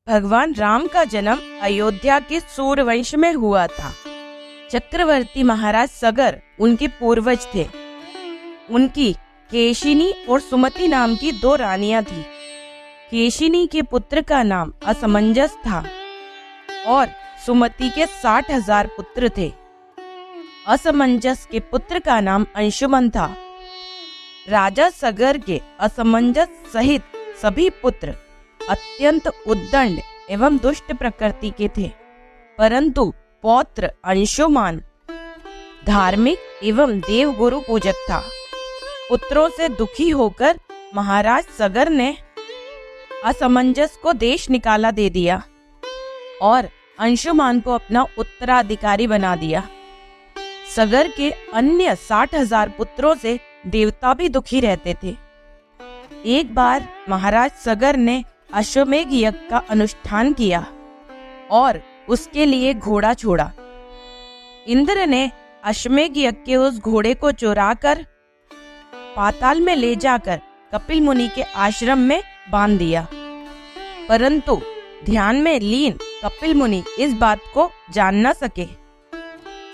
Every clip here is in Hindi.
भगवान राम का जन्म अयोध्या के सूर्यवंश में हुआ था। चक्रवर्ती महाराज सगर उनके पूर्वज थे। उनकी केशिनी और सुमति नाम की दो रानियां थी। केशिनी के पुत्र का नाम असमंजस था और सुमति के 60,000 पुत्र थे। असमंजस के पुत्र का नाम अंशुमन था। राजा सगर के असमंजस सहित सभी पुत्र अत्यंत उद्दंड एवं दुष्ट प्रकृति के थे, परंतु पौत्र अंशुमान धार्मिक एवं देवगुरु पूजक था। पुत्रों से दुखी होकर महाराज सगर ने असमंजस को देश निकाला दे दिया और अंशुमान को अपना उत्तराधिकारी बना दिया। सगर के अन्य 60,000 पुत्रों से देवता भी दुखी रहते थे। एक बार महाराज सगर ने अश्वमेघ यज्ञ का अनुष्ठान किया और उसके लिए घोड़ा छोड़ा। इंद्र ने अश्वमेघ यज्ञ के उस घोड़े को चुराकर पाताल में ले जाकर कपिल मुनि के आश्रम में बांध दिया, परंतु ध्यान में लीन कपिल मुनि इस बात को जान न सके।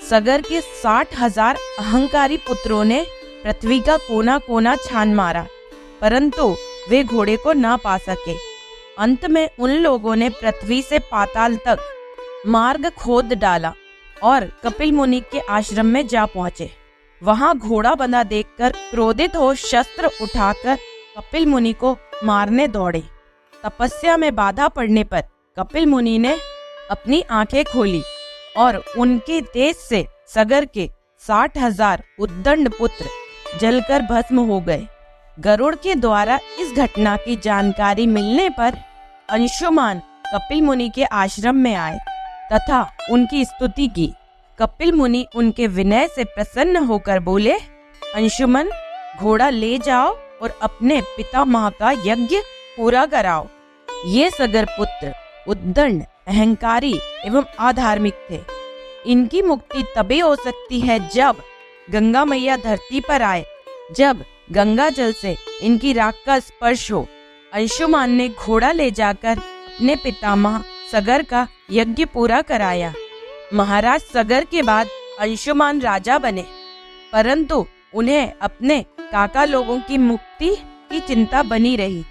सगर के 60,000 अहंकारी पुत्रों ने पृथ्वी का कोना कोना छान मारा, परंतु वे घोड़े को न पा सके। अंत में उन लोगों ने पृथ्वी से पाताल तक मार्ग खोद डाला और कपिल मुनि के आश्रम में जा पहुंचे। वहां घोड़ा बंधा देखकर क्रोधित हो शस्त्र उठाकर कपिल मुनि को मारने दौड़े। तपस्या में बाधा पड़ने पर कपिल मुनि ने अपनी आंखें खोली और उनके तेज से सगर के 60,000 उद्दंड पुत्र जलकर भस्म हो गए। गरुड़ के द्वारा इस घटना की जानकारी मिलने पर अंशुमान कपिल मुनि के आश्रम में आए तथा उनकी स्तुति की। कपिल मुनि उनके विनय से प्रसन्न होकर बोले, अंशुमन, घोड़ा ले जाओ और अपने पितामह का यज्ञ पूरा कराओ। ये सगर पुत्र उद्दंड, अहंकारी एवं अधार्मिक थे। इनकी मुक्ति तभी हो सकती है जब गंगा मैया धरती पर आए, जब गंगा जल से इनकी राख का स्पर्श हो। अंशुमान ने घोड़ा ले जाकर अपने पितामह सगर का यज्ञ पूरा कराया। महाराज सगर के बाद अंशुमान राजा बने, परंतु उन्हें अपने काका लोगों की मुक्ति की चिंता बनी रही।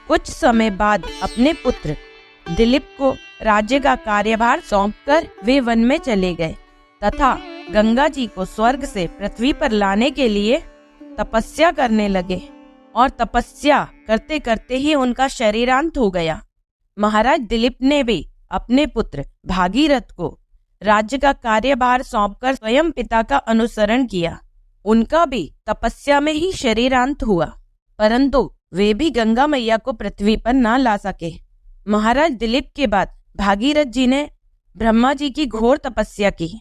कुछ समय बाद अपने पुत्र दिलीप को राज्य का कार्यभार सौंपकर वे वन में चले गए तथा गंगा जी को स्वर्ग से पृथ्वी पर लाने के लिए तपस्या करने लगे और तपस्या करते करते ही उनका शरीरांत हो गया। महाराज दिलीप ने भी अपने पुत्र भागीरथ को राज्य का कार्यभार सौंपकर स्वयं पिता का अनुसरण किया। उनका भी तपस्या में ही शरीरांत हुआ, परंतु वे भी गंगा मैया को पृथ्वी पर न ला सके। महाराज दिलीप के बाद भागीरथ जी ने ब्रह्मा जी की घोर तपस्या की।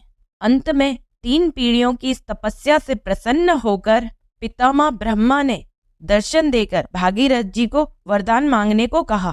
अंत में 3 पीढ़ियों की इस तपस्या से प्रसन्न होकर पितामह ब्रह्मा ने दर्शन देकर भागीरथ जी को वरदान मांगने को कहा।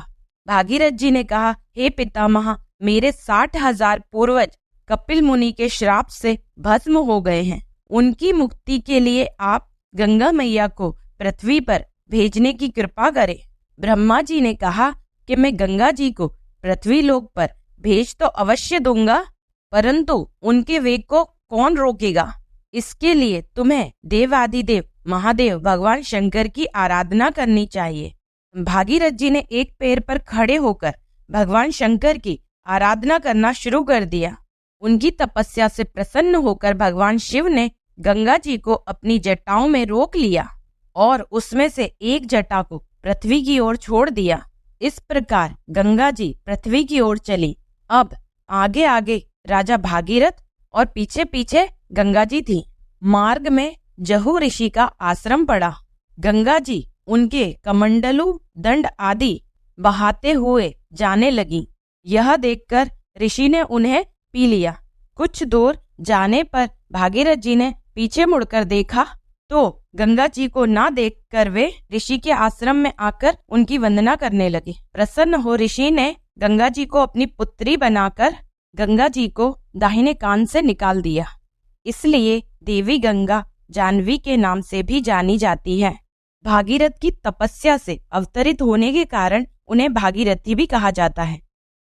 भागीरथ जी ने कहा, हे पितामह, मेरे 60,000 पूर्वज कपिल मुनि के श्राप से भस्म हो गए हैं। उनकी मुक्ति के लिए आप गंगा मैया को पृथ्वी पर भेजने की कृपा करें। ब्रह्मा जी ने कहा कि मैं गंगा जी को पृथ्वी लोक पर भेज तो अवश्य दूंगा, परंतु उनके वेग को कौन रोकेगा? इसके लिए तुम्हें देवादिदेव महादेव भगवान शंकर की आराधना करनी चाहिए। भागीरथ जी ने एक पैर पर खड़े होकर भगवान शंकर की आराधना करना शुरू कर दिया। उनकी तपस्या से प्रसन्न होकर भगवान शिव ने गंगा जी को अपनी जटाओं में रोक लिया और उसमें से एक जटा को पृथ्वी की ओर छोड़ दिया। इस प्रकार गंगा जी पृथ्वी की ओर चली। अब आगे आगे राजा भागीरथ और पीछे पीछे गंगा जी थी। मार्ग में जहु ऋषि का आश्रम पड़ा। गंगा जी उनके कमंडलू दंड आदि बहाते हुए जाने लगी। यह देखकर ऋषि ने उन्हें पी लिया। कुछ दूर जाने पर भागीरथ जी ने पीछे मुड़कर देखा तो गंगा जी को ना देखकर वे ऋषि के आश्रम में आकर उनकी वंदना करने लगे। प्रसन्न हो ऋषि ने गंगा जी को अपनी पुत्री बनाकर गंगा जी को दाहिने कान से निकाल दिया। इसलिए देवी गंगा जानवी के नाम से भी जानी जाती है। भागीरथ की तपस्या से अवतरित होने के कारण उन्हें भागीरथी भी कहा जाता है।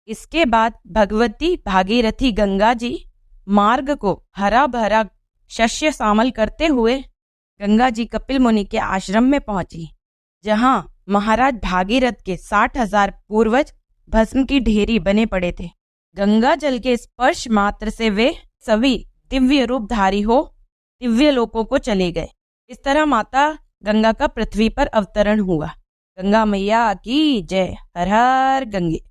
इसके बाद भगवती भागीरथी गंगा जी मार्ग को हरा भरा शस्य श्यामल करते हुए गंगा जी कपिल मुनि के आश्रम में पहुंची, जहां महाराज भागीरथ के 60,000 पूर्वज भस्म की ढेरी बने पड़े थे। गंगा जल के स्पर्श मात्र से वे सभी दिव्य रूपधारी हो दिव्य लोकों को चले गए। इस तरह माता गंगा का पृथ्वी पर अवतरण हुआ। गंगा मैया की जय। हर हर गंगे।